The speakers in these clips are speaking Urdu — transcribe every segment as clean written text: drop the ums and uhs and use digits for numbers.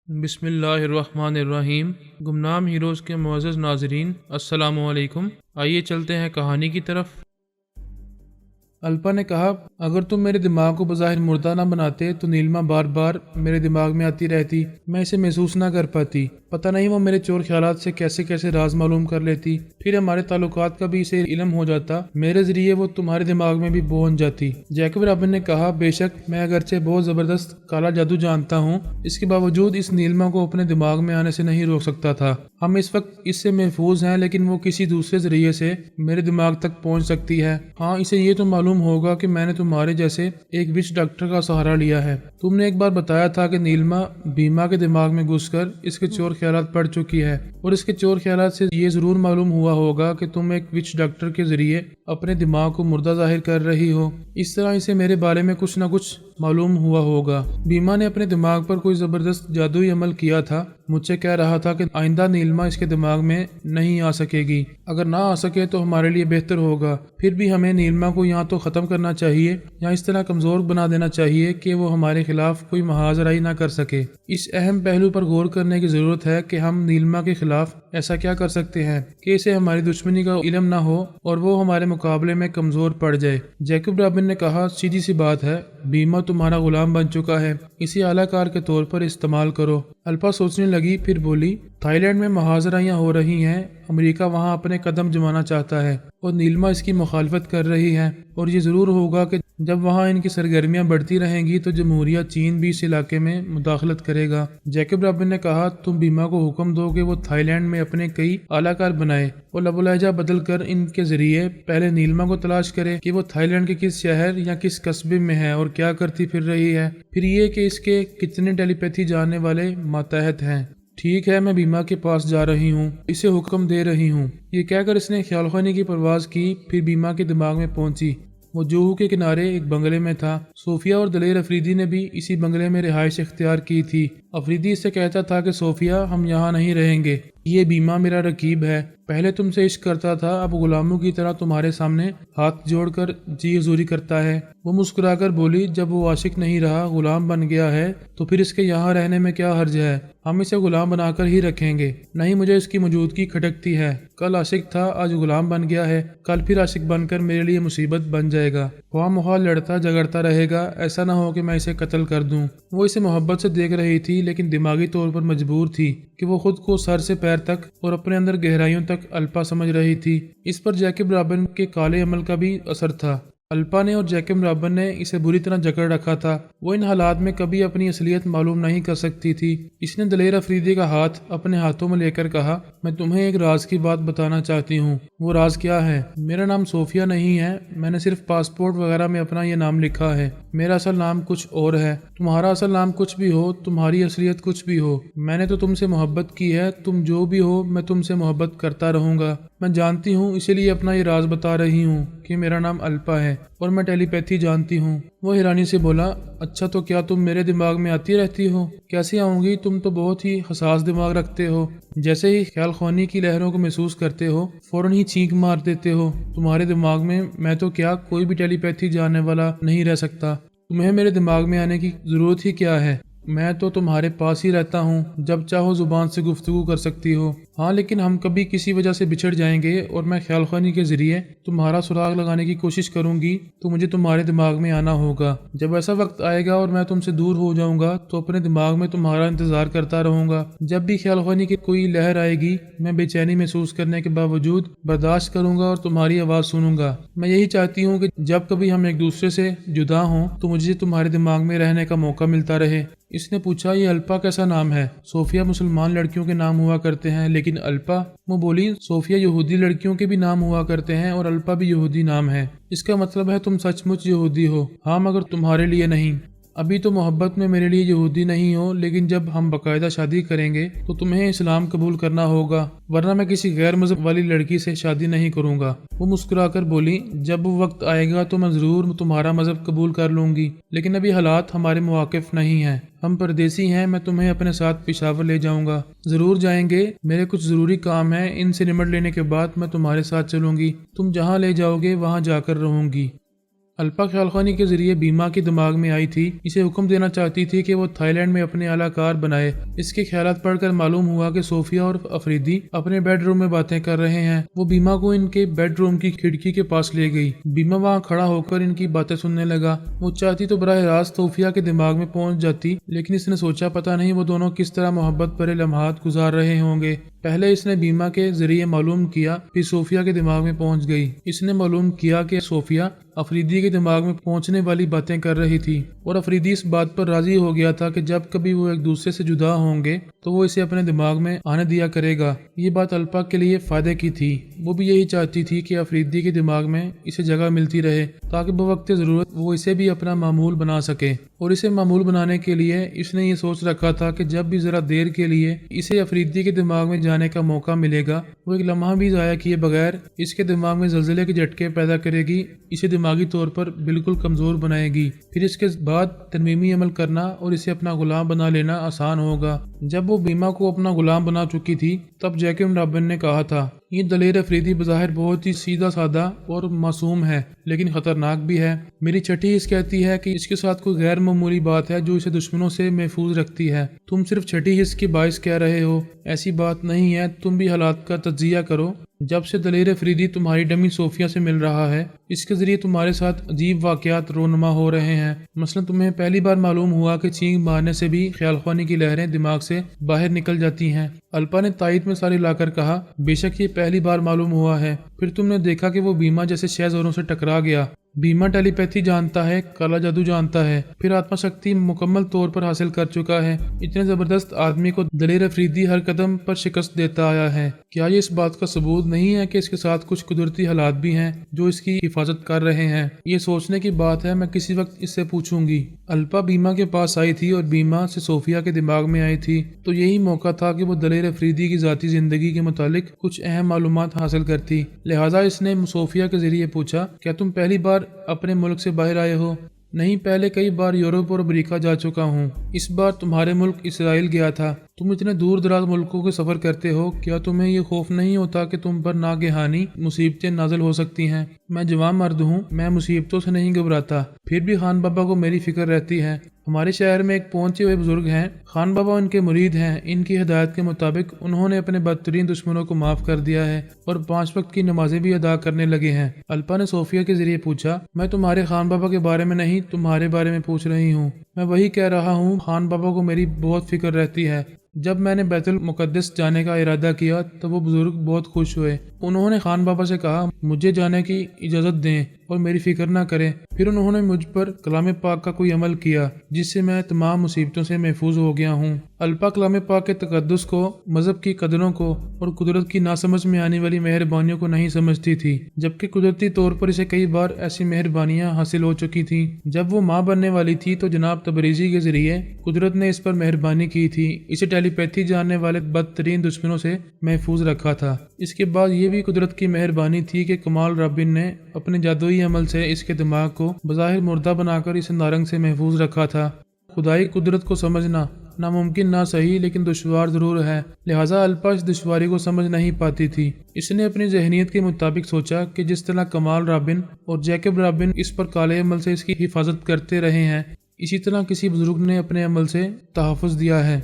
بسم اللہ الرحمن الرحیم۔ گمنام ہیروز کے معزز ناظرین، السلام علیکم۔ آئیے چلتے ہیں کہانی کی طرف۔ الپا نے کہا، اگر تم میرے دماغ کو بظاہر مردہ نہ بناتے تو نیلما بار بار میرے دماغ میں آتی رہتی، میں اسے محسوس نہ کر پاتی۔ پتہ نہیں وہ میرے چور خیالات سے کیسے کیسے راز معلوم کر لیتی، پھر ہمارے تعلقات کا بھی اسے علم ہو جاتا، میرے ذریعے وہ تمہارے دماغ میں بھی پہنچ جاتی۔ جیکب رابن نے کہا، بے شک میں اگرچہ بہت زبردست کالا جادو جانتا ہوں، اس کے باوجود اس نیلما کو اپنے دماغ میں آنے سے نہیں روک سکتا تھا۔ ہم اس وقت اس سے محفوظ ہیں، لیکن وہ کسی دوسرے ذریعے سے میرے دماغ تک پہنچ سکتی ہے۔ ہاں، اسے یہ تو معلوم ہوگا کہ میں نے تمہارے جیسے ایک وچ ڈاکٹر کا سہارا لیا ہے۔ تم نے ایک بار بتایا تھا کہ نیلما بیما کے دماغ میں گھس کر اس کے چور خیالات پڑھ چکی ہے، اور اس کے چور خیالات سے یہ ضرور معلوم ہوا ہوگا کہ تم ایک وچ ڈاکٹر کے ذریعے اپنے دماغ کو مردہ ظاہر کر رہی ہو۔ اس طرح اسے میرے بارے میں کچھ نہ کچھ معلوم ہوا ہوگا۔ بیما نے اپنے دماغ پر کوئی زبردست جادوئی عمل کیا تھا، مجھ سے کہہ رہا تھا کہ آئندہ نیلما اس کے دماغ میں نہیں آ سکے گی۔ اگر نہ آ سکے تو ہمارے لیے بہتر ہوگا، پھر بھی ہمیں نیلما کو یہاں تو ختم کرنا چاہیے یا اس طرح کمزور بنا دینا چاہیے کہ وہ ہمارے خلاف کوئی محاذ رائی نہ کر سکے۔ اس اہم پہلو پر غور کرنے کی ضرورت ہے کہ ہم نیلما کے خلاف ایسا کیا کر سکتے ہیں کہ اسے ہماری دشمنی کا علم نہ ہو اور وہ ہمارے مقابلے میں کمزور پڑ جائے۔ جیکب رابن نے کہا، سیدھی سی بات ہے، بیما تمہارا غلام بن چکا ہے، اسی اعلیٰ کار کے طور پر استعمال کرو۔ الپا سوچنے لگی، پھر بولی، تھائی لینڈ میں محاذ رائیاں ہو رہی ہیں، امریکہ وہاں اپنے قدم جمانا چاہتا ہے اور نیلما اس کی مخالفت کر رہی ہے، اور یہ ضرور ہوگا کہ جب وہاں ان کی سرگرمیاں بڑھتی رہیں گی تو جمہوریہ چین بھی اس علاقے میں مداخلت کرے گا۔ جیکب رابن نے کہا، تم بیما کو حکم دو کہ وہ تھائی لینڈ میں اپنے کئی اعلیٰ کار بنائے اور لب و لہجہ بدل کر ان کے ذریعے پہلے نیلما کو تلاش کرے کہ وہ تھائی لینڈ کے کس شہر یا کس قصبے میں ہے اور کیا کرتی پھر رہی ہے، پھر یہ کہ اس کے کتنے ٹیلی پیتھی جاننے والے ماتحت ہیں۔ ٹھیک ہے، میں بیما کے پاس جا رہی ہوں، اسے حکم دے رہی ہوں۔ یہ کہہ کر اس نے خیال خانی کی پرواز کی، پھر بیما کے دماغ میں پہنچی۔ وہ جوہو کے کنارے ایک بنگلے میں تھا۔ صوفیہ اور دلیر افریدی نے بھی اسی بنگلے میں رہائش اختیار کی تھی۔ افریدی اس سے کہتا تھا کہ صوفیہ، ہم یہاں نہیں رہیں گے، یہ بیما میرا رقیب ہے، پہلے تم سے عشق کرتا تھا، اب غلاموں کی طرح تمہارے سامنے ہاتھ جوڑ کر جی حضوری کرتا ہے۔ وہ مسکرا کر بولی، جب وہ عاشق نہیں رہا، غلام بن گیا ہے، تو پھر اس کے یہاں رہنے میں کیا حرج ہے؟ ہم اسے غلام بنا کر ہی رکھیں گے۔ نہیں، مجھے اس کی موجودگی کھٹکتی ہے، کل عاشق تھا، آج غلام بن گیا ہے، کل پھر عاشق بن کر میرے لیے مصیبت بن جائے گا، خواہ مخواہ لڑتا جھگڑتا رہے گا، ایسا نہ ہو کہ میں اسے قتل کر دوں۔ وہ اسے محبت سے دیکھ رہی تھی، لیکن دماغی طور پر مجبور تھی کہ وہ خود کو سر سے پیر تک اور اپنے اندر گہرائیوں تک الپا سمجھ رہی تھی۔ اس پر جیکب رابن کے کالے عمل کا بھی اثر تھا۔ الپا نے اور جیکب رابن نے اسے بری طرح جکڑ رکھا تھا۔ وہ ان حالات میں کبھی اپنی اصلیت معلوم نہیں کر سکتی تھی۔ اس نے دلیر افریدی کا ہاتھ اپنے ہاتھوں میں لے کر کہا، میں تمہیں ایک راز کی بات بتانا چاہتی ہوں۔ وہ راز کیا ہے؟ میرا نام صوفیہ نہیں ہے، میں نے صرف پاسپورٹ وغیرہ میں اپنا یہ نام لکھا ہے، میرا اصل نام کچھ اور ہے۔ تمہارا اصل نام کچھ بھی ہو، تمہاری اصلیت کچھ بھی ہو، میں نے تو تم سے محبت کی ہے، تم جو بھی ہو میں تم سے محبت کرتا رہوں گا۔ میں جانتی ہوں، اسی لیے اپنا یہ راز بتا رہی ہوں کہ میرا نام الپا ہے اور میں ٹیلی پیتھی جانتی ہوں۔ وہ حیرانی سے بولا، اچھا، تو کیا تم میرے دماغ میں آتی رہتی ہو؟ کیسے آؤں گی؟ تم تو بہت ہی حساس دماغ رکھتے ہو، جیسے ہی خیال خوانی کی لہروں کو محسوس کرتے ہو فوراً ہی چینک مار دیتے ہو۔ تمہارے دماغ میں تو کیا کوئی بھی ٹیلی پیتھی جاننے والا نہیں رہ سکتا، تمہیں میرے دماغ میں آنے کی ضرورت ہی کیا ہے؟ میں تو تمہارے پاس ہی رہتا ہوں، جب چاہو زبان سے گفتگو کر سکتی ہو۔ ہاں، لیکن ہم کبھی کسی وجہ سے بچھڑ جائیں گے اور میں خیال خوانی کے ذریعے تمہارا سراغ لگانے کی کوشش کروں گی، تو مجھے تمہارے دماغ میں آنا ہوگا۔ جب ایسا وقت آئے گا اور میں تم سے دور ہو جاؤں گا تو اپنے دماغ میں تمہارا انتظار کرتا رہوں گا۔ جب بھی خیال خوانی کی کوئی لہر آئے گی، میں بے چینی محسوس کرنے کے باوجود برداشت کروں گا اور تمہاری آواز سنوں گا۔ میں یہی چاہتی ہوں کہ جب کبھی ہم ایک دوسرے سے جدا ہوں تو مجھے تمہارے دماغ میں رہنے کا موقع ملتا رہے۔ اس نے پوچھا، یہ الپا کیسا نام ہے؟ صوفیہ مسلمان لڑکیوں کے نام ہوا کرتے ہیں، لیکن الپا؟ وہ بولی، صوفیہ یہودی لڑکیوں کے بھی نام ہوا کرتے ہیں اور الپا بھی یہودی نام ہے۔ اس کا مطلب ہے تم سچ مچ یہودی ہو؟ ہاں، مگر تمہارے لیے نہیں۔ ابھی تو محبت میں میرے لیے یہودی نہیں ہو، لیکن جب ہم باقاعدہ شادی کریں گے تو تمہیں اسلام قبول کرنا ہوگا، ورنہ میں کسی غیر مذہب والی لڑکی سے شادی نہیں کروں گا۔ وہ مسکرا کر بولی، جب وہ وقت آئے گا تو میں ضرور تمہارا مذہب قبول کر لوں گی، لیکن ابھی حالات ہمارے مواقف نہیں ہیں، ہم پردیسی ہیں، میں تمہیں اپنے ساتھ پشاور لے جاؤں گا۔ ضرور جائیں گے، میرے کچھ ضروری کام ہیں، ان سے نمٹ لینے کے بعد میں تمہارے ساتھ چلوں گی، تم جہاں لے جاؤ گے وہاں جا کر رہوں گی۔ الپا خیال خوانی کے ذریعے بیما کے دماغ میں آئی تھی، اسے حکم دینا چاہتی تھی کہ وہ تھائی لینڈ میں اپنے اعلی کار بنائے۔ اس کے خیالات پڑھ کر معلوم ہوا کہ صوفیہ اور افریدی اپنے بیڈ روم میں باتیں کر رہے ہیں۔ وہ بیما کو ان کے بیڈ روم کی کھڑکی کے پاس لے گئی۔ بیما وہاں کھڑا ہو کر ان کی باتیں سننے لگا۔ وہ چاہتی تو براہ راست صوفیہ کے دماغ میں پہنچ جاتی، لیکن اس نے سوچا پتہ نہیں وہ دونوں کس طرح محبت بھرے لمحات گزار رہے ہوں گے۔ پہلے اس نے بیما کے ذریعے معلوم کیا، پھر صوفیہ کے دماغ میں پہنچ گئی۔ اس نے معلوم کیا کہ صوفیہ افریدی کے دماغ میں پہنچنے والی باتیں کر رہی تھی، اور افریدی اس بات پر راضی ہو گیا تھا کہ جب کبھی وہ ایک دوسرے سے جدا ہوں گے تو وہ اسے اپنے دماغ میں آنے دیا کرے گا۔ یہ بات الپا کے لیے فائدے کی تھی۔ وہ بھی یہی چاہتی تھی کہ افریدی کے دماغ میں اسے جگہ ملتی رہے تاکہ بوقت ضرورت وہ اسے بھی اپنا معمول بنا سکے، اور اسے معمول بنانے کے لیے اس نے یہ سوچ رکھا تھا کہ جب بھی ذرا دیر کے لیے اسے افریدی کے دماغ میں جانے کا موقع ملے گا، وہ ایک لمحہ بھی ضائع کیے بغیر اس کے دماغ میں زلزلے کے جھٹکے پیدا کرے گی، اسے دماغی طور پر بالکل کمزور بنائے گی۔ پھر اس کے بعد ترمیمی عمل کرنا اور اسے اپنا غلام بنا لینا آسان ہوگا۔ جب وہ بیما کو اپنا غلام بنا چکی تھی تب جیکب رابن نے کہا تھا، یہ دلیر افریدی بظاہر بہت ہی سیدھا سادہ اور معصوم ہے، لیکن خطرناک بھی ہے۔ میری چھٹی حص کہتی ہے کہ اس کے ساتھ کوئی غیر معمولی بات ہے جو اسے دشمنوں سے محفوظ رکھتی ہے۔ تم صرف چھٹی حص کے باعث کہہ رہے ہو، ایسی بات نہیں ہے۔ تم بھی حالات کا تجزیہ کرو۔ جب سے دلیر افریدی تمہاری ڈمی صوفیہ سے مل رہا ہے، اس کے ذریعے تمہارے ساتھ عجیب واقعات رونما ہو رہے ہیں۔ مثلا تمہیں پہلی بار معلوم ہوا کہ چینک مارنے سے بھی خیال خوانی کی لہریں دماغ سے باہر نکل جاتی ہیں۔ الپا نے تائید میں ساری لا کر کہا، بے شک یہ پہلی بار معلوم ہوا ہے۔ پھر تم نے دیکھا کہ وہ بیما جیسے شہ زوروں سے ٹکرا گیا۔ بیما ٹیلی پیتھی جانتا ہے، کالا جادو جانتا ہے، پھر آتما شکتی مکمل طور پر حاصل کر چکا ہے۔ اتنے زبردست آدمی کو دلیر افریدی ہر قدم پر شکست دیتا آیا ہے۔ کیا یہ اس بات کا ثبوت نہیں ہے کہ اس کے ساتھ کچھ قدرتی حالات بھی ہیں جو اس کی حفاظت کر رہے ہیں؟ یہ سوچنے کی بات ہے، میں کسی وقت اس سے پوچھوں گی۔ الپا بیما کے پاس آئی تھی اور بیما سے صوفیہ کے دماغ میں آئی تھی، تو یہی موقع تھا کہ وہ دلیر افریدی کی ذاتی زندگی کے متعلق کچھ اہم معلومات حاصل کرتی۔ لہٰذا اس نے صوفیہ کے ذریعے پوچھا، کیا تم پہلی بار اپنے ملک سے باہر آئے ہو؟ نہیں، پہلے کئی بار یورپ اور امریکہ جا چکا ہوں، اس بار تمہارے ملک اسرائیل گیا تھا۔ تم اتنے دور دراز ملکوں کے سفر کرتے ہو، کیا تمہیں یہ خوف نہیں ہوتا کہ تم پر ناگہانی مصیبتیں نازل ہو سکتی ہیں؟ میں جوان مرد ہوں، میں مصیبتوں سے نہیں گھبراتا، پھر بھی خان بابا کو میری فکر رہتی ہے۔ ہمارے شہر میں ایک پہنچے ہوئے بزرگ ہیں، خان بابا ان کے مرید ہیں۔ ان کی ہدایت کے مطابق انہوں نے اپنے بدترین دشمنوں کو معاف کر دیا ہے اور 5 وقت کی نمازیں بھی ادا کرنے لگے ہیں۔ الپا نے صوفیہ کے ذریعے پوچھا، میں تمہارے خان بابا کے بارے میں نہیں، تمہارے بارے میں پوچھ رہی ہوں۔ میں وہی کہہ رہا ہوں، خان بابا کو میری بہت فکر رہتی ہے۔ جب میں نے بیت المقدس جانے کا ارادہ کیا تو وہ بزرگ بہت خوش ہوئے۔ انہوں نے خان بابا سے کہا، مجھے جانے کی اجازت دیں اور میری فکر نہ کریں۔ پھر انہوں نے مجھ پر کلام پاک کا کوئی عمل کیا جس سے میں تمام مصیبتوں سے محفوظ ہو گیا ہوں۔ الپا کلام پاک کے تقدس کو، مذہب کی قدروں کو اور قدرت کی ناسمجھ میں آنے والی مہربانیوں کو نہیں سمجھتی تھی، جبکہ قدرتی طور پر اسے کئی بار ایسی مہربانیاں حاصل ہو چکی تھیں۔ جب وہ ماں بننے والی تھی تو جناب تبریزی کے ذریعے قدرت نے اس پر مہربانی کی تھی، اسے ٹیلی پیتھی جاننے والے بدترین دشمنوں سے محفوظ رکھا تھا۔ اس کے بعد یہ بھی قدرت کی مہربانی تھی کہ کمال رابن نے اپنے جادوئی عمل سے اس کے دماغ کو بظاہر مردہ بنا کر اسے نارنگ سے محفوظ رکھا تھا۔ خدائی قدرت کو سمجھنا ناممکن نہ صحیح لیکن دشوار ضرور ہے، لہٰذا الپا اس دشواری کو سمجھ نہیں پاتی تھی۔ اس نے اپنی ذہنیت کے مطابق سوچا کہ جس طرح کمال رابن اور جیکب رابن اس پر کالے عمل سے اس کی حفاظت کرتے رہے ہیں، اسی طرح کسی بزرگ نے اپنے عمل سے تحفظ دیا ہے۔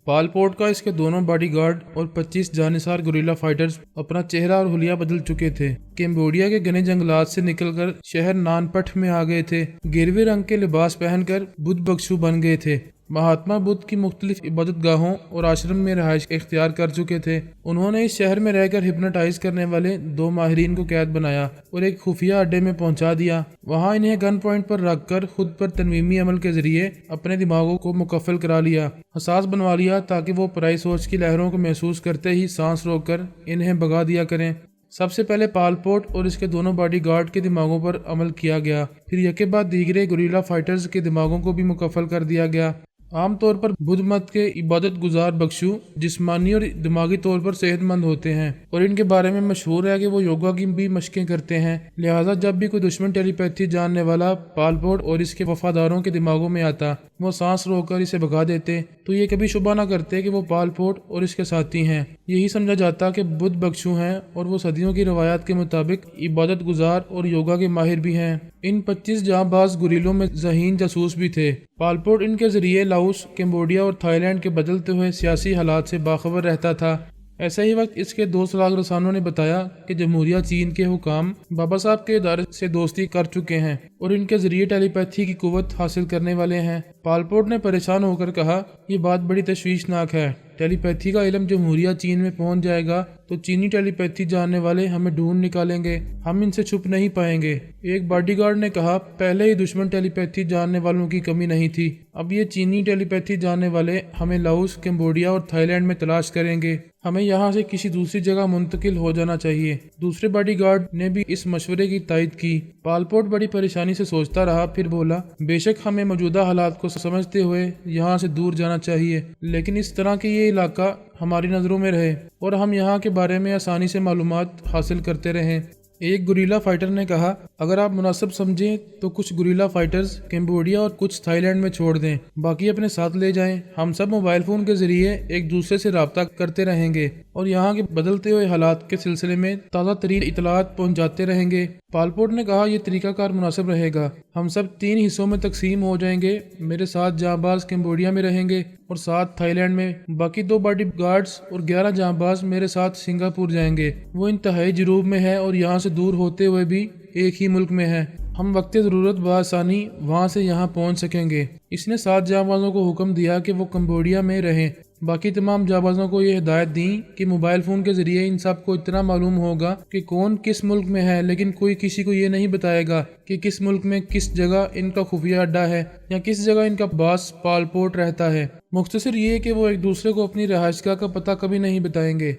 پال پورٹ کا اس کے دونوں باڈی گارڈ اور 25 جانثار گوریلا فائٹرز اپنا چہرہ اور حلیہ بدل چکے تھے۔ کیمبوڈیا کے گھنے جنگلات سے نکل کر شہر نان پٹھ میں آ گئے تھے۔ گیروے رنگ کے لباس پہن کر بدھ بخشو بن گئے تھے۔ مہاتما بدھ کی مختلف عبادت گاہوں اور آشرم میں رہائش اختیار کر چکے تھے۔ انہوں نے اس شہر میں رہ کر ہپنوٹائز کرنے والے 2 ماہرین کو قید بنایا اور ایک خفیہ اڈے میں پہنچا دیا۔ وہاں انہیں گن پوائنٹ پر رکھ کر خود پر ترمیمی عمل کے ذریعے اپنے دماغوں کو مکفل کرا لیا، حساس بنوا لیا تاکہ وہ پرائی سوچ کی لہروں کو محسوس کرتے ہی سانس روک کر انہیں بھگا دیا کریں۔ سب سے پہلے پال پورٹ اور اس کے دونوں باڈی گارڈ کے دماغوں پر عمل کیا گیا، پھر یکے بعد دیگرے گوریلا فائٹرز کے دماغوں کو بھی مکفل کر دیا گیا۔ عام طور پر بدھ مت کے عبادت گزار بخشو جسمانی اور دماغی طور پر صحت مند ہوتے ہیں اور ان کے بارے میں مشہور ہے کہ وہ یوگا کی بھی مشقیں کرتے ہیں، لہٰذا جب بھی کوئی دشمن ٹیلی پیتھی جاننے والا پالپوٹ اور اس کے وفاداروں کے دماغوں میں آتا، وہ سانس روک کر اسے بھگا دیتے تو یہ کبھی شبہ نہ کرتے کہ وہ پالپوٹ اور اس کے ساتھی ہیں۔ یہی سمجھا جاتا کہ بدھ بخشو ہیں اور وہ صدیوں کی روایات کے مطابق عبادت گزار اور یوگا کے ماہر بھی ہیں۔ ان 25 جاں باز گوریلوں میں ذہین جاسوس بھی تھے۔ پالپوٹ ان کے ذریعے لاؤس، کمبوڈیا اور تھائی لینڈ کے بدلتے ہوئے سیاسی حالات سے باخبر رہتا تھا۔ ایسے ہی وقت اس کے دو سراغ رسانوں نے بتایا کہ جمہوریہ چین کے حکام بابا صاحب کے ادارے سے دوستی کر چکے ہیں اور ان کے ذریعے ٹیلی پیتھی کی قوت حاصل کرنے والے ہیں۔ پالپوٹ نے پریشان ہو کر کہا، یہ بات بڑی تشویشناک ہے۔ ٹیلی پیتھی کا علم جمہوریہ چین میں پہنچ جائے گا تو چینی ٹیلی پیتھی جاننے والے ہمیں ڈھونڈ نکالیں گے، ہم ان سے چھپ نہیں پائیں گے۔ ایک باڈی گارڈ نے کہا، پہلے ہی دشمن ٹیلی پیتھی جاننے والوں کی کمی نہیں تھی، اب یہ چینی ٹیلی پیتھی جاننے والے ہمیں لاؤس، کمبوڈیا اور تھائی لینڈ میں تلاش کریں گے، ہمیں یہاں سے کسی دوسری جگہ منتقل ہو جانا چاہیے۔ دوسرے باڈی گارڈ نے بھی اس مشورے کی تائید کی۔ پالپوٹ بڑی پریشانی سے سوچتا رہا، پھر بولا، بے شک ہمیں موجودہ حالات کو سمجھتے ہوئے یہاں سے دور جانا چاہیے، لیکن اس طرح کہ یہ علاقہ ہماری نظروں میں رہے اور ہم یہاں کے بارے میں آسانی سے معلومات حاصل کرتے رہیں۔ ایک گوریلا فائٹر نے کہا، اگر آپ مناسب سمجھیں تو کچھ گوریلا فائٹرز کمبوڈیا اور کچھ تھائی لینڈ میں چھوڑ دیں، باقی اپنے ساتھ لے جائیں۔ ہم سب موبائل فون کے ذریعے ایک دوسرے سے رابطہ کرتے رہیں گے اور یہاں کے بدلتے ہوئے حالات کے سلسلے میں تازہ ترین اطلاعات پہنچاتے رہیں گے۔ پالپوٹ نے کہا، یہ طریقہ کار مناسب رہے گا۔ ہم سب 3 حصوں میں تقسیم ہو جائیں گے، میرے 7 جاں باز کمبوڈیا میں رہیں گے اور 7 تھائی لینڈ میں، باقی 2 باڈی گارڈز اور 11 جاں باز میرے ساتھ سنگاپور جائیں گے۔ وہ انتہائی جنوب میں ہے اور یہاں سے دور ہوتے ہوئے بھی ایک ہی ملک میں ہے، ہم وقت ضرورت بآسانی وہاں سے یہاں پہنچ سکیں گے۔ اس نے 7 جاں بازوں کو حکم دیا کہ وہ کمبوڈیا میں رہیں، باقی تمام جاں بازوں کو یہ ہدایت دیں کہ موبائل فون کے ذریعے ان سب کو اتنا معلوم ہوگا کہ کون کس ملک میں ہے، لیکن کوئی کسی کو یہ نہیں بتائے گا کہ کس ملک میں کس جگہ ان کا خفیہ اڈا ہے یا کس جگہ ان کا باس پالپوٹ رہتا ہے۔ مختصر یہ کہ وہ ایک دوسرے کو اپنی رہائش گاہ کا پتہ کبھی نہیں بتائیں گے۔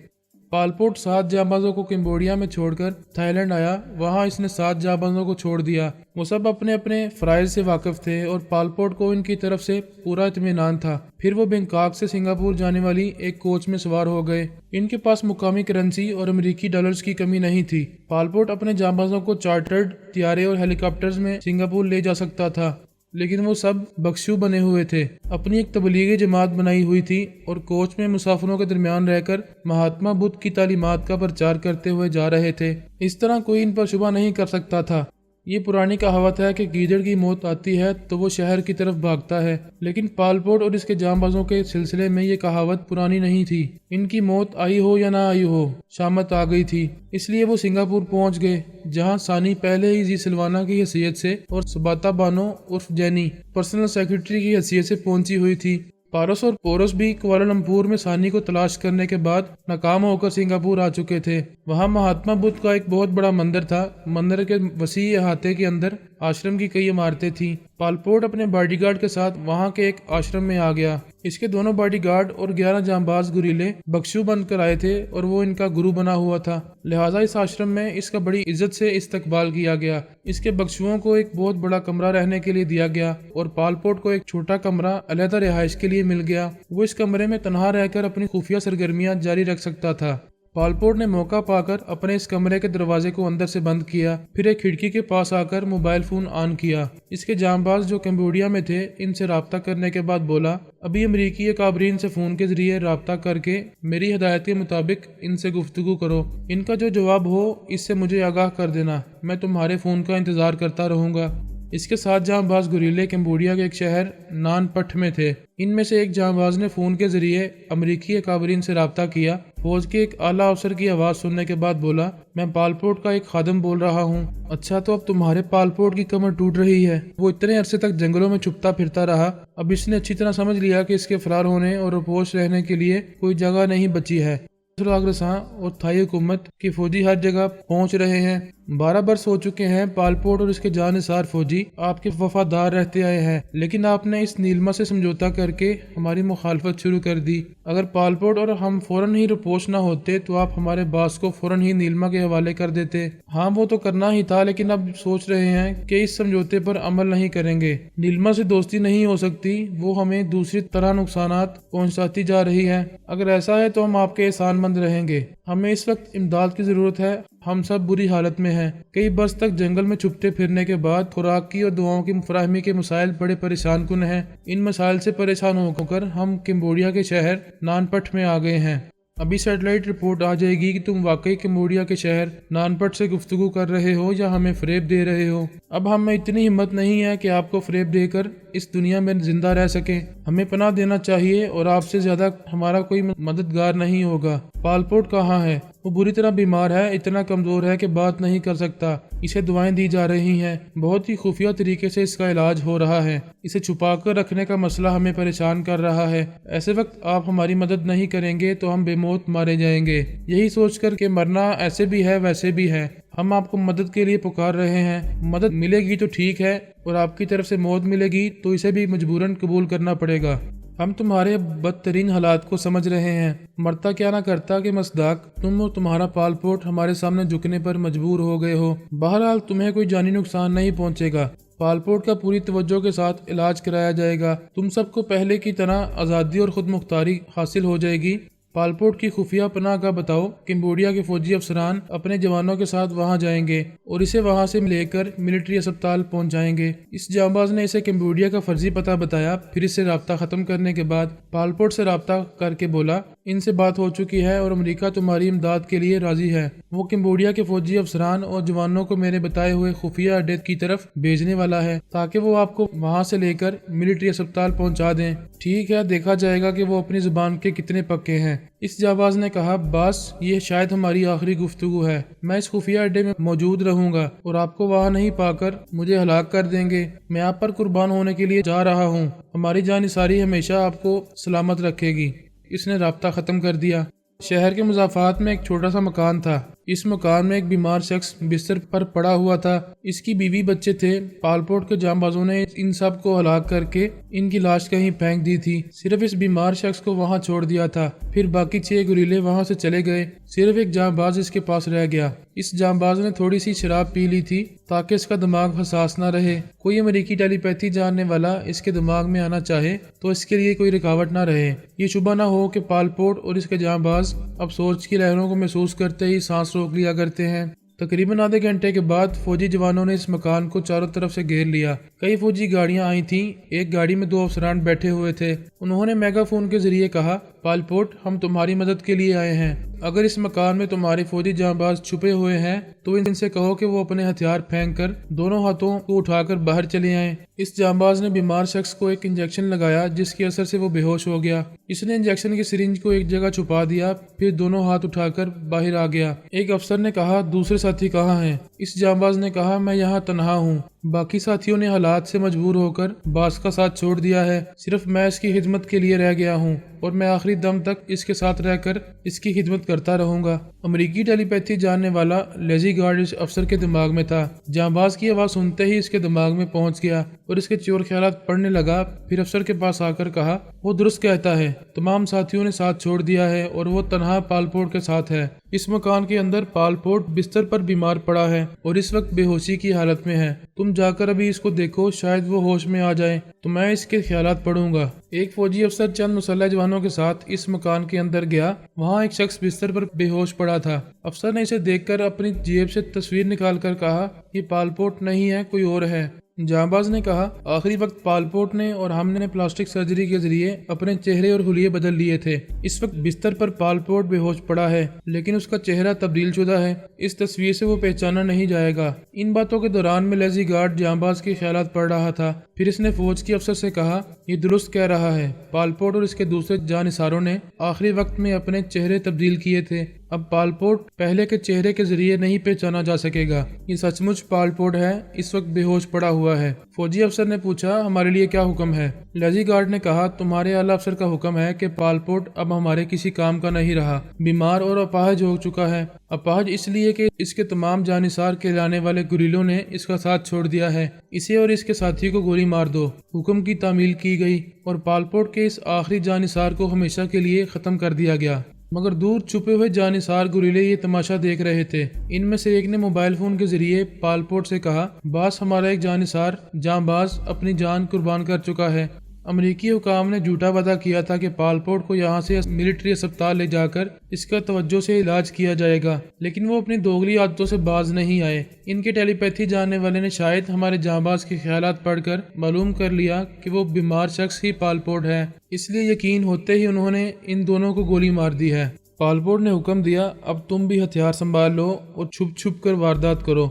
پالپوٹ 7 جاں بازوں کو کمبوڈیا میں چھوڑ کر تھائی لینڈ آیا، وہاں اس نے 7 جاں بازوں کو چھوڑ دیا۔ وہ سب اپنے اپنے فرائض سے واقف تھے اور پالپوٹ کو ان کی طرف سے پورا اطمینان تھا۔ پھر وہ بینکاک سے سنگاپور جانے والی ایک کوچ میں سوار ہو گئے۔ ان کے پاس مقامی کرنسی اور امریکی ڈالرز کی کمی نہیں تھی۔ پالپوٹ اپنے جاں بازوں کو چارٹرڈ طیارے اور ہیلی کاپٹرز میں سنگاپور لے جا سکتا تھا، لیکن وہ سب بخشو بنے ہوئے تھے، اپنی ایک تبلیغی جماعت بنائی ہوئی تھی اور کوچ میں مسافروں کے درمیان رہ کر مہاتما بدھ کی تعلیمات کا پرچار کرتے ہوئے جا رہے تھے۔ اس طرح کوئی ان پر شبہ نہیں کر سکتا تھا۔ یہ پرانی کہاوت ہے کہ گیدڑ کی موت آتی ہے تو وہ شہر کی طرف بھاگتا ہے، لیکن پالپوٹ اور اس کے جاں بازوں کے سلسلے میں یہ کہاوت پرانی نہیں تھی۔ ان کی موت آئی ہو یا نہ آئی ہو، شامت آ گئی تھی، اس لیے وہ سنگاپور پہنچ گئے، جہاں ثانی پہلے ہی زی سلوانا کی حیثیت سے اور سباتا بانو عرف جینی پرسنل سیکرٹری کی حیثیت سے پہنچی ہوئی تھی۔ پارس اور پورس بھی کوالالمپور میں ثانی کو تلاش کرنے کے بعد ناکام ہو کر سنگاپور آ چکے تھے۔ وہاں مہاتما بدھ کا ایک بہت بڑا مندر تھا۔ مندر کے وسیع احاطے کے اندر آشرم کی کئی عمارتیں تھیں۔ پالپوٹ اپنے باڈی گارڈ کے ساتھ وہاں کے ایک آشرم میں آ گیا۔ اس کے دونوں باڈی گارڈ اور 11 جاں باز گوریلے بخشو بن کر آئے تھے اور وہ ان کا گرو بنا ہوا تھا، لہٰذا اس آشرم میں اس کا بڑی عزت سے استقبال کیا گیا۔ اس کے بخشوؤں کو ایک بہت بڑا کمرہ رہنے کے لیے دیا گیا اور پالپوٹ کو ایک چھوٹا کمرہ علیحدہ رہائش کے لیے مل گیا۔ وہ اس کمرے میں تنہا رہ کر اپنی خفیہ سرگرمیاں جاری رکھ سکتا تھا۔ پالپوٹ نے موقع پا کر اپنے اس کمرے کے دروازے کو اندر سے بند کیا، پھر ایک کھڑکی کے پاس آ کر موبائل فون آن کیا۔ اس کے جاں باز جو کمبوڈیا میں تھے ان سے رابطہ کرنے کے بعد بولا، ابھی امریکی اکابرین سے فون کے ذریعے رابطہ کر کے میری ہدایت کے مطابق ان سے گفتگو کرو، ان کا جو جواب ہو اس سے مجھے آگاہ کر دینا، میں تمہارے فون کا انتظار کرتا رہوں گا۔ اس کے 7 جاں باز گوریلے کمبوڈیا کے ایک شہر نان پٹھ میں تھے۔ ان میں سے ایک جاں باز نے فون کے ذریعے امریکی اکابرین سے رابطہ کیا۔ فوج کے ایک اعلیٰ افسر کی آواز سننے کے بعد بولا، میں پالپوٹ کا ایک خادم بول رہا ہوں۔ اچھا، تو اب تمہارے پالپوٹ کی کمر ٹوٹ رہی ہے۔ وہ اتنے عرصے تک جنگلوں میں چھپتا پھرتا رہا، اب اس نے اچھی طرح سمجھ لیا کہ اس کے فرار ہونے اور روپوش رہنے کے لیے کوئی جگہ نہیں بچی ہے۔ سراغ رساں اور تھائی حکومت کے فوجی ہر جگہ پہنچ رہے ہیں۔ 12 برس ہو چکے ہیں پالپوٹ اور اس کے جانثار فوجی آپ کے وفادار رہتے آئے ہیں، لیکن آپ نے اس نیلما سے سمجھوتا کر کے ہماری مخالفت شروع کر دی۔ اگر پالپوٹ اور ہم فوراً ہی رپوش نہ ہوتے تو آپ ہمارے باس کو فوراً ہی نیلما کے حوالے کر دیتے۔ ہاں وہ تو کرنا ہی تھا، لیکن اب سوچ رہے ہیں کہ اس سمجھوتے پر عمل نہیں کریں گے۔ نیلما سے دوستی نہیں ہو سکتی، وہ ہمیں دوسری طرح نقصانات پہنچاتی جا رہی ہے۔ اگر ایسا ہے تو ہم آپ کے احسان مند رہیں گے۔ ہمیں اس وقت امداد کی ضرورت ہے، ہم سب بری حالت میں ہیں۔ کئی برس تک جنگل میں چھپتے پھرنے کے بعد خوراک کی اور دواؤں کی فراہمی کے مسائل بڑے پریشان کن ہیں۔ ان مسائل سے پریشان ہو کر ہم کمبوڈیا کے شہر نان پٹ میں آ گئے ہیں۔ ابھی سیٹلائٹ رپورٹ آ جائے گی کہ تم واقعی کمبوڈیا کے شہر نان پٹ سے گفتگو کر رہے ہو یا ہمیں فریب دے رہے ہو۔ اب ہم میں اتنی ہمت نہیں ہے کہ آپ کو فریب دے کر اس دنیا میں زندہ رہ سکیں۔ ہمیں پناہ دینا چاہیے اور آپ سے زیادہ ہمارا کوئی مددگار نہیں ہوگا۔ پالپوٹ کہاں ہے؟ وہ بری طرح بیمار ہے، اتنا کمزور ہے کہ بات نہیں کر سکتا۔ اسے دوائیں دی جا رہی ہیں، بہت ہی خفیہ طریقے سے اس کا علاج ہو رہا ہے۔ اسے چھپا کر رکھنے کا مسئلہ ہمیں پریشان کر رہا ہے۔ ایسے وقت آپ ہماری مدد نہیں کریں گے تو ہم بے موت مارے جائیں گے۔ یہی سوچ کر کہ مرنا ایسے بھی ہے ویسے بھی ہے، ہم آپ کو مدد کے لیے پکار رہے ہیں۔ مدد ملے گی تو ٹھیک ہے، اور آپ کی طرف سے موت ملے گی تو اسے بھی مجبوراً قبول کرنا پڑے گا۔ ہم تمہارے بدترین حالات کو سمجھ رہے ہیں۔ مرتا کیا نہ کرتا کہ مصداق، تم اور تمہارا پالپوٹ ہمارے سامنے جھکنے پر مجبور ہو گئے ہو۔ بہرحال تمہیں کوئی جانی نقصان نہیں پہنچے گا۔ پالپوٹ کا پوری توجہ کے ساتھ علاج کرایا جائے گا۔ تم سب کو پہلے کی طرح آزادی اور خود مختاری حاصل ہو جائے گی۔ پالپوٹ کی خفیہ پناہ کا بتاؤ، کمبوڈیا کے فوجی افسران اپنے جوانوں کے ساتھ وہاں جائیں گے اور اسے وہاں سے لے کر ملٹری اسپتال پہنچ جائیں گے۔ اس جانباز نے اسے کمبوڈیا کا فرضی پتہ بتایا، پھر اس سے رابطہ ختم کرنے کے بعد پالپوٹ سے رابطہ کر کے بولا، ان سے بات ہو چکی ہے اور امریکہ تمہاری امداد کے لیے راضی ہے۔ وہ کمبوڈیا کے فوجی افسران اور جوانوں کو میرے بتائے ہوئے خفیہ اڈے کی طرف بھیجنے والا ہے تاکہ وہ آپ کو وہاں سے لے کر ملٹری اسپتال پہنچا دیں۔ ٹھیک ہے، دیکھا جائے گا کہ وہ اپنی زبان کے کتنے پکے ہیں۔ اس جانباز نے کہا، باس یہ شاید ہماری آخری گفتگو ہے۔ میں اس خفیہ اڈے میں موجود رہوں گا اور آپ کو وہاں نہیں پا کر مجھے ہلاک کر دیں گے۔ میں آپ پر قربان ہونے کے لیے جا رہا ہوں۔ ہماری جانثاری ہمیشہ آپ کو سلامت رکھے گی۔ اس نے رابطہ ختم کر دیا۔ شہر کے مضافات میں ایک چھوٹا سا مکان تھا۔ اس مکان میں ایک بیمار شخص بستر پر پڑا ہوا تھا۔ اس کی بیوی بچے تھے۔ پالپوٹ کے جانبازوں نے ان سب کو ہلاک کر کے ان کی لاش کہیں پھینک دی تھی۔ صرف اس بیمار شخص کو وہاں چھوڑ دیا تھا۔ پھر باقی 6 گوریلے وہاں سے چلے گئے۔ صرف ایک جانباز اس کے پاس رہ گیا۔ اس جانباز نے تھوڑی سی شراب پی لی تھی تاکہ اس کا دماغ حساس نہ رہے۔ کوئی امریکی ٹیلی پیتھی جاننے والا اس کے دماغ میں آنا چاہے تو اس کے لیے کوئی رکاوٹ نہ رہے۔ یہ شبہ نہ ہو کہ پالپوٹ اور اس کے جانباز اب سوچ کی لہروں کو محسوس کرتے ہی سانس روک لیا کرتے ہیں۔ تقریباً آدھے گھنٹے کے بعد فوجی جوانوں نے اس مکان کو چاروں طرف سے گھیر لیا۔ کئی فوجی گاڑیاں آئی تھیں۔ ایک گاڑی میں 2 افسران بیٹھے ہوئے تھے۔ انہوں نے میگا فون کے ذریعے کہا، پالپوٹ ہم تمہاری مدد کے لیے آئے ہیں۔ اگر اس مکان میں تمہارے فوجی جانباز چھپے ہوئے ہیں تو ان سے کہو کہ وہ اپنے ہتھیار پھینک کر دونوں ہاتھوں کو اٹھا کر باہر چلے آئیں۔ اس جانباز نے بیمار شخص کو ایک انجیکشن لگایا جس کے اثر سے وہ بے ہوش ہو گیا۔ اس نے انجیکشن کی سرنج کو ایک جگہ چھپا دیا، پھر دونوں ہاتھ اٹھا کر باہر آ گیا۔ ایک افسر نے کہا، دوسرے ساتھی کہاں ہیں؟ اس جانباز نے کہا، میں یہاں تنہا ہوں۔ باقی ساتھیوں نے حالات سے مجبور ہو کر باس کا ساتھ چھوڑ دیا ہے۔ صرف میں اس کی خدمت کے لیے رہ گیا ہوں اور میں آخری دم تک اس کے ساتھ رہ کر اس کی خدمت کرتا رہوں گا۔ امریکی ٹیلی پیتھی جاننے والا لیزی گارڈ اس افسر کے دماغ میں تھا۔ جانباز کی آواز سنتے ہی اس کے دماغ میں پہنچ گیا اور اس کے چور خیالات پڑھنے لگا۔ پھر افسر کے پاس آ کر کہا، وہ درست کہتا ہے، تمام ساتھیوں نے ساتھ چھوڑ دیا ہے اور وہ تنہا پالپوٹ کے ساتھ ہے۔ اس مکان کے اندر پالپوٹ بستر پر بیمار پڑا ہے اور اس وقت بے ہوشی کی حالت میں ہے۔ تم جا کر ابھی اس کو دیکھو، شاید وہ ہوش میں آ جائے تو میں اس کے خیالات پڑھوں گا۔ ایک فوجی افسر چند مسلح جوانوں کے ساتھ اس مکان کے اندر گیا۔ وہاں ایک شخص بستر پر بے ہوش پڑا تھا۔ افسر نے اسے دیکھ کر اپنی جیب سے تصویر نکال کر کہا، یہ پالپوٹ نہیں ہے، کوئی اور ہے۔ جانباز نے کہا، آخری وقت پالپوٹ نے اور ہم نے پلاسٹک سرجری کے ذریعے اپنے چہرے اور حلیے بدل لیے تھے۔ اس وقت بستر پر پالپوٹ بے ہوش پڑا ہے، لیکن اس کا چہرہ تبدیل شدہ ہے۔ اس تصویر سے وہ پہچانا نہیں جائے گا۔ ان باتوں کے دوران میں لیزی گارڈ جانباز کے خیالات پڑھ رہا تھا۔ پھر اس نے فوج کے افسر سے کہا، یہ درست کہہ رہا ہے، پالپوٹ اور اس کے دوسرے جانثاروں نے آخری وقت میں اپنے چہرے تبدیل کیے تھے۔ اب پالپوٹ پہلے کے چہرے کے ذریعے نہیں پہچانا جا سکے گا۔ یہ سچ مچ پالپوٹ ہے، اس وقت بے ہوش پڑا ہوا ہے۔ فوجی افسر نے پوچھا، ہمارے لیے کیا حکم ہے؟ لیزی گارڈ نے کہا، تمہارے اعلیٰ افسر کا حکم ہے کہ پالپوٹ اب ہمارے کسی کام کا نہیں رہا، بیمار اور اپاہج ہو چکا ہے۔ اپاہج اس لیے کہ اس کے تمام جانثار کہلانے والے گوریلوں نے اس کا ساتھ چھوڑ دیا ہے۔ اسے اور اس کے ساتھی کو گولی مار دو۔ حکم کی تعمیل کی گئی اور پالپوٹ کے اس آخری جانثار کو ہمیشہ کے لیے ختم کر دیا گیا۔ مگر دور چھپے ہوئے جانثار گوریلے یہ تماشا دیکھ رہے تھے۔ ان میں سے ایک نے موبائل فون کے ذریعے پالپوٹ سے کہا، باس، ہمارا ایک جانثار جاں باز اپنی جان قربان کر چکا ہے۔ امریکی حکام نے جھوٹا وعدہ کیا تھا کہ پالپوٹ کو یہاں سے ملٹری اسپتال لے جا کر اس کا توجہ سے علاج کیا جائے گا، لیکن وہ اپنی دوغلی عادتوں سے باز نہیں آئے۔ ان کے ٹیلی پیتھی جاننے والے نے شاید ہمارے جاں باز کے خیالات پڑھ کر معلوم کر لیا کہ وہ بیمار شخص ہی پالپوٹ ہے، اس لیے یقین ہوتے ہی انہوں نے ان دونوں کو گولی مار دی ہے۔ پالپوٹ نے حکم دیا، اب تم بھی ہتھیار سنبھال لو اور چھپ چھپ کر واردات کرو۔